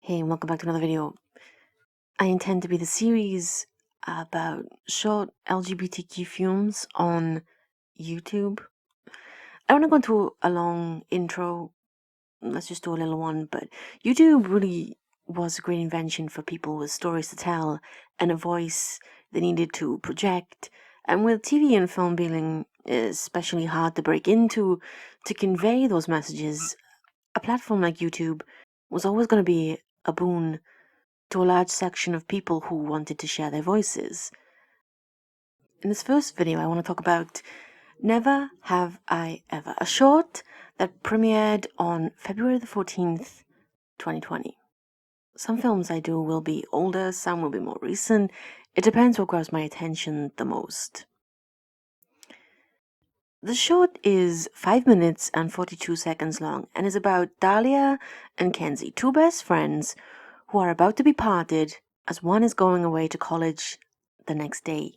Hey, and welcome back to another video. I intend to be the series about short LGBTQ films on YouTube. I want to go into a long intro. Let's just do a little one, but YouTube really was a great invention for people with stories to tell and a voice they needed to project. And with TV and film being especially hard to break into to convey those messages, a platform like YouTube was always going to be a boon to a large section of people who wanted to share their voices. In this first video, I want to talk about Never Have I Ever, a short that premiered on February the 14th, 2020. Some films I do will be older, some will be more recent. It depends what grabs my attention the most. The short is 5 minutes and 42 seconds long and is about Dahlia and Kenzie, two best friends who are about to be parted as one is going away to college the next day.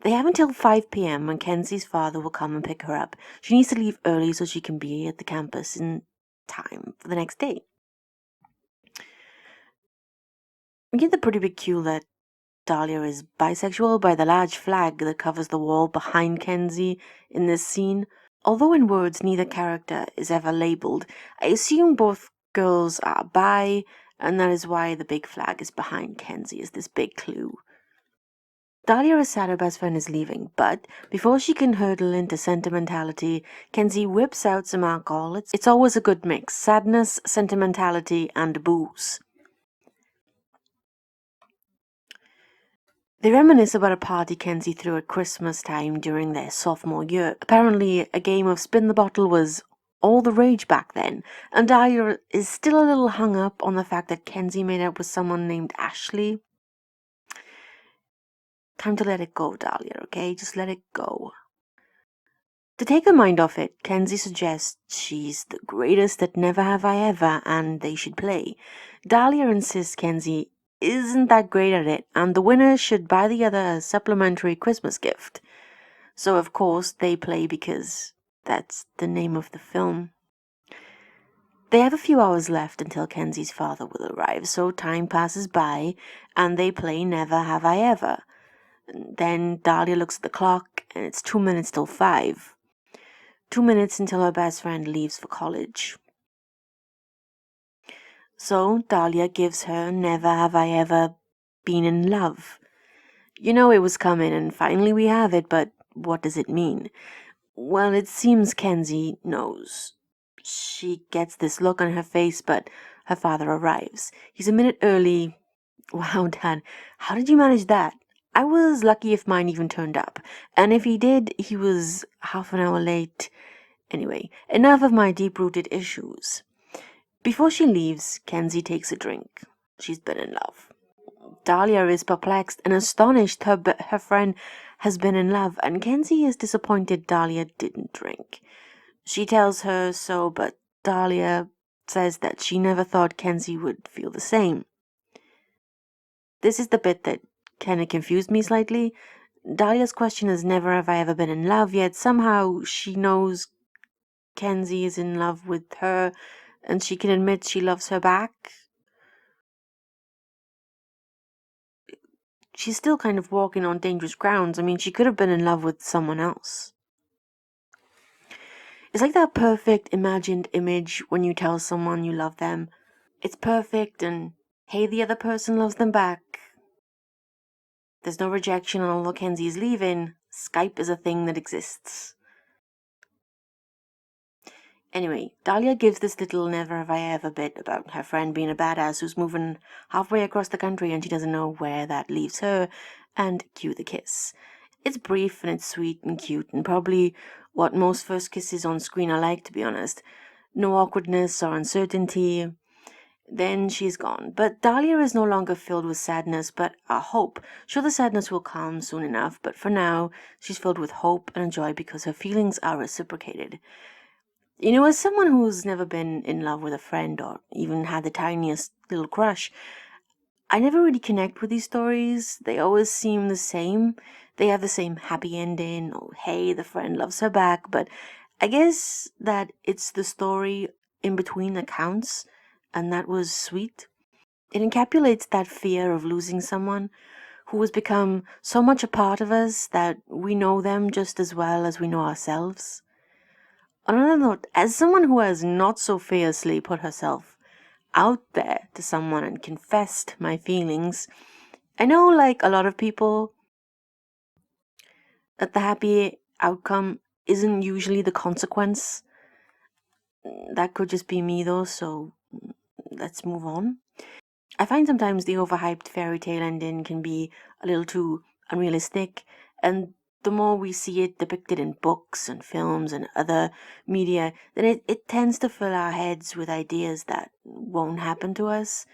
They have until 5 p.m. when Kenzie's father will come and pick her up. She needs to leave early so she can be at the campus in time for the next day. We get the pretty big cue that Dahlia is bisexual by the large flag that covers the wall behind Kenzie in this scene. Although in words neither character is ever labeled, I assume both girls are bi, and that is why the big flag is behind Kenzie, is this big clue. Dahlia is sad her best friend is leaving, but before she can hurtle into sentimentality, Kenzie whips out some alcohol. It's always a good mix: sadness, sentimentality, and booze. They reminisce about a party Kenzie threw at Christmas time during their sophomore year. Apparently, a game of spin the bottle was all the rage back then, and Dahlia is still a little hung up on the fact that Kenzie made out with someone named Ashley. Time to let it go, Dahlia, okay? Just let it go. To take her mind off it, Kenzie suggests she's the greatest at Never Have I Ever and they should play. Dahlia insists Kenzie isn't that great at it and the winner should buy the other a supplementary Christmas gift. So of course they play because that's the name of the film. They have a few hours left until Kenzie's father will arrive, so time passes by and they play Never Have I Ever. Then Dahlia looks at the clock and it's 2 minutes till 5. 2 minutes until her best friend leaves for college. So Dahlia gives her Never Have I Ever Been in Love. You know it was coming and finally we have it, but what does it mean? Well, it seems Kenzie knows. She gets this look on her face, but her father arrives. He's a minute early. Wow, Dad, how did you manage that? I was lucky if mine even turned up, and if he did, he was half an hour late. Anyway, enough of my deep-rooted issues. Before she leaves, Kenzie takes a drink. She's been in love. Dahlia is perplexed and astonished her friend has been in love, and Kenzie is disappointed Dahlia didn't drink. She tells her so, but Dahlia says that she never thought Kenzie would feel the same. This is the bit that kind of confused me slightly. Dahlia's question is never have I ever been in love, yet somehow she knows Kenzie is in love with her and she can admit she loves her back. She's still kind of walking on dangerous grounds. I mean, she could have been in love with someone else. It's like that perfect imagined image when you tell someone you love them. It's perfect and, hey, the other person loves them back. There's no rejection, and although Kenzie is leaving, Skype is a thing that exists. Anyway, Dahlia gives this little never have I ever bit about her friend being a badass who's moving halfway across the country and she doesn't know where that leaves her, and cue the kiss. It's brief and it's sweet and cute and probably what most first kisses on screen are like, to be honest. No awkwardness or uncertainty. Then she's gone. But Dahlia is no longer filled with sadness, but a hope. Sure, the sadness will calm soon enough, but for now, she's filled with hope and joy because her feelings are reciprocated. You know, as someone who's never been in love with a friend or even had the tiniest little crush, I never really connect with these stories. They always seem the same. They have the same happy ending. Oh, hey, the friend loves her back. But I guess that it's the story in between that counts. and that was sweet. It encapsulates that fear of losing someone who has become so much a part of us that we know them just as well as we know ourselves. On another note, as someone who has not so fiercely put herself out there to someone and confessed my feelings, I know, like a lot of people, that the happy outcome isn't usually the consequence. That could just be me though, so let's move on. I find sometimes the overhyped fairy tale ending can be a little too unrealistic, and the more we see it depicted in books and films and other media, then it tends to fill our heads with ideas that won't happen to us.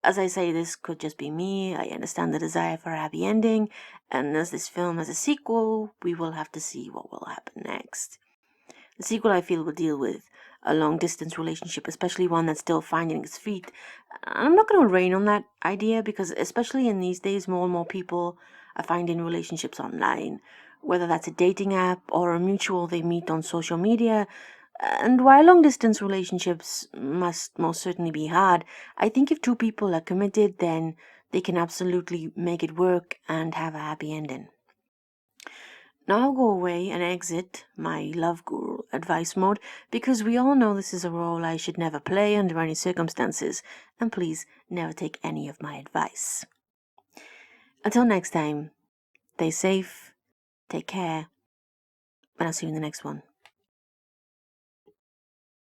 As I say, this could just be me. I understand the desire for a happy ending, and as this film has a sequel, we will have to see what will happen next. The sequel, I feel, will deal with a long distance relationship, especially one that's still finding its feet. I'm not going to rain on that idea because, especially in these days, more and more people are finding relationships online, whether that's a dating app or a mutual they meet on social media. And while long distance relationships must most certainly be hard, I think if two people are committed, then they can absolutely make it work and have a happy ending. Now I'll go away and exit my love guru advice mode because we all know this is a role I should never play under any circumstances, and please never take any of my advice. Until next time, stay safe, take care, and I'll see you in the next one.